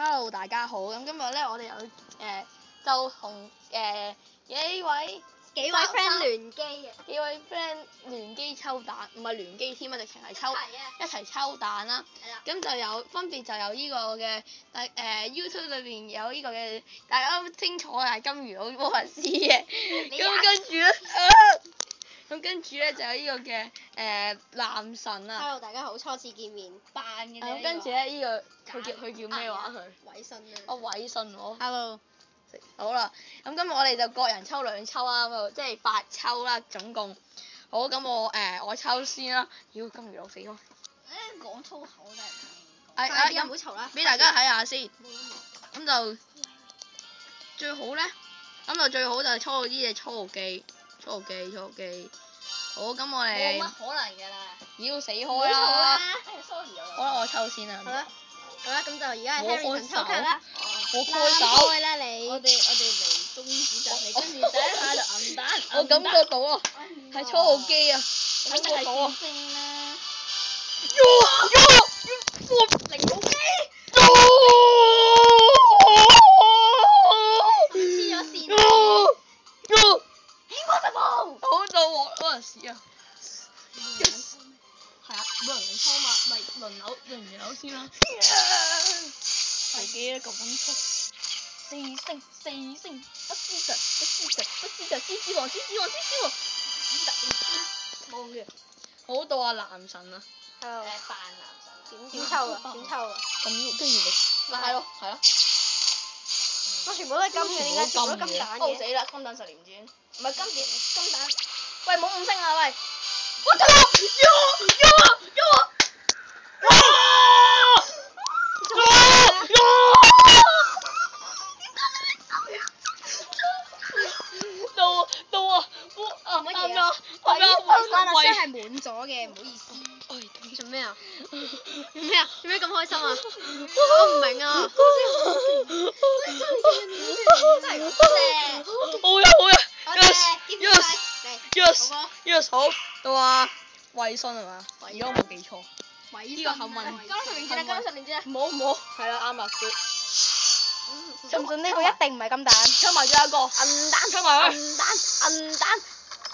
Hello， 大家好。咁今日咧，我哋就同幾位 friend 聯機嘅，幾位 friend 聯機抽蛋，唔係聯機添啊，直情係一齊抽蛋啦。咁就分別就有呢個嘅YouTube 裏邊有呢個嘅，大家都清楚係金魚佬魔法師嘅。咁跟住咧就有呢個嘅男神啊。Hello， 大家好，初次見面，扮嘅啫。咁跟住咧呢個佢叫咩話佢？偉信啊。偉信我。Hello。好啦，咁今日我哋就各人抽2抽啦，咁即係8抽啦，總共。好，咁我抽先啦。妖，金魚佬死開！講粗口真係。唔好嘈啦。俾大家睇下先。咁就最好咧，就係抽到呢隻初號機。好，咁我哋。冇乜可能㗎啦。妖，死開啦！sorry 啊。好啦，我抽先啦。好啦，咁就而家係 Harry 抽卡啦。我開手。開啦你。我哋嚟中指就嚟，跟住第一下就銀蛋。我感覺到啊，係初號機啊，我感覺到啊。零號機。黐咗線啊！天光實報。好到鑊嗰陣時啊。係啊，冇人嚟抽嘛，咪輪流先啦。係幾多個咁出？4星，不思神，獅子王。冇嘅。好到阿男神啊！扮男神。點抽啊？咁跟住咪拉咯，係啊。我全部都係金嘅，點解全部都金蛋嘅？死啦！金蛋10連轉。唔係金蛋。喂，冇5星啊！喂。我操！係滿咗嘅，唔好意思。做咩啊？做咩咁開心啊？我唔明啊。真係好！Yes，好到啊，偉信係嘛？如果我冇記錯。呢個幸運。金十連珠啊！唔好，係啦，啱啦，信唔信呢個一定唔係金蛋？抽埋咗一個銀蛋，抽埋佢。銀蛋。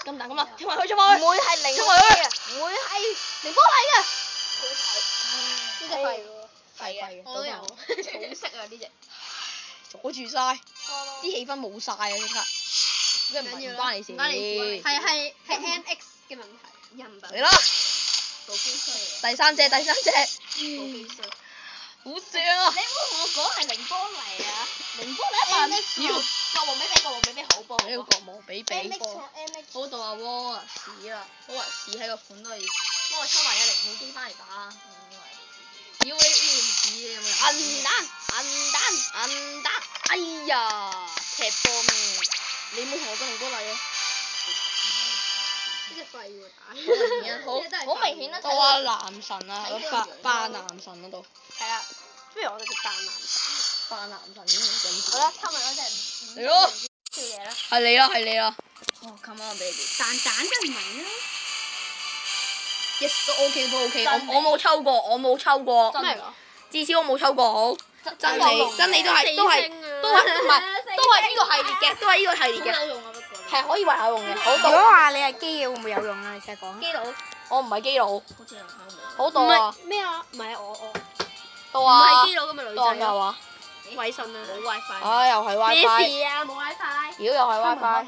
金蛋咁啊，抽埋佢，唔會係零波嚟嘅，唔會係零波嚟嘅。呢隻廢喎。廢嘅。我都有。好識啊呢隻。阻住晒，啲氣氛冇晒啊！即刻。即係唔關你事。係 NX 嘅問題。嚟啦！第三隻。好正啊！你唔好同我講係零波嚟啊！零波嚟一萬。妖！國王比比好波。呢個國王比波。好到阿窩啊屎啦！屎喺個款都係，幫我抽埋0號機翻嚟打。妖！呢啲屎你有冇人？銀蛋！哎呀！踢波咩？你冇同我講零波嚟啊！呢隻廢喎打。好明顯啦。到阿男神啊，扮男神嗰度。係啦，不如我哋就扮男神。扮男神已經咁。好啦，抽埋嗰隻。嚟咯！跳嘢啦。係你啦。哦 ，come on baby。蛋真唔係啦。Yes， 都 OK。我冇抽過。真係㗎？至少我冇抽過好。真理都係唔係都係呢個系列嘅，有用啊，不過。係可以話有用嘅。好如到。果話你係基嘅，會唔會有用啊？你成日講。基佬。我唔係基佬。好似有考冇。好到啊！咩啊？唔係我。到啊！唔係基佬咁嘅女仔。到又啊！偉信啊！冇 WiFi。唉，又係 WiFi。咩事啊？冇 WiFi。妖，又係 WiFi。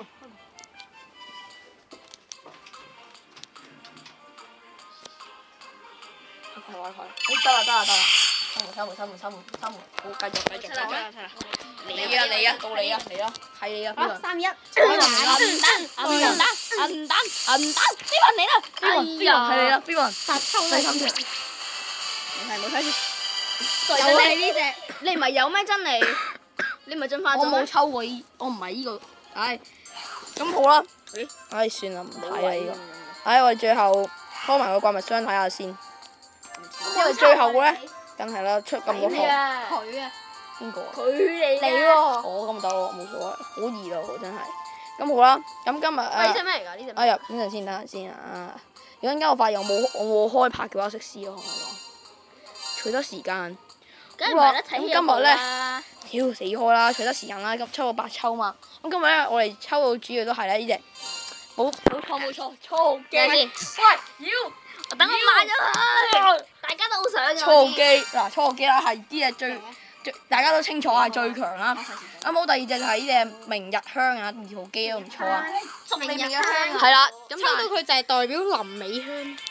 係 WiFi。得啦。抽門。好，繼續。出啦。你啊，到你啊，嚟啦，係你啊，邊個？3-1。銀蛋，邊個嚟啦？邊個係你啦？邊個？白抽啦。第3隻。冇睇住。就係呢隻，你唔係有咩真理？你唔係進化咗咩？我冇抽過我唔係呢個。唉，咁好啦。唉，算啦，唔睇啦呢個。唉，我哋最後開埋個怪物箱睇下先。因為最後咧，梗係啦，出咁多貨。佢啊。邊個啊？佢嚟喎。咁得咯，冇所謂，好易咯，真係。咁好啦，咁今日呢隻咩嚟㗎？呢隻。哎呀，等陣先啊！如果陣間我發現我冇開拍嘅話，食屎咯，同你講。取得時間。梗係唔係啦，睇戲今日咧，屌死開啦，取得時間啦，咁抽到8抽嘛。咁今日咧，我哋抽到主要都係咧呢隻，冇錯，初號機。喂，等我買咗佢，大家都好想嘅。初號機嗱，初號機啦，係啲嘢最大家都清楚係最強啦。咁好，第二隻就係呢隻明日香啊，2號機都唔錯啊。明日香係啦，抽到佢就係代表林美香。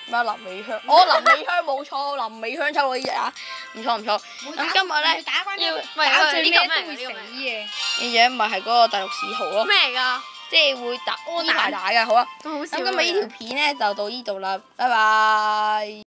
咩林美香？林美香冇錯，林美香抽到呢隻啊，唔錯。咁今日咧打最尾都會死嘅。呢隻咪係嗰個第6使徒咯。咩嚟㗎？即係會呢排打嘅，好啦。咁今日呢條片咧就到呢度啦，拜拜。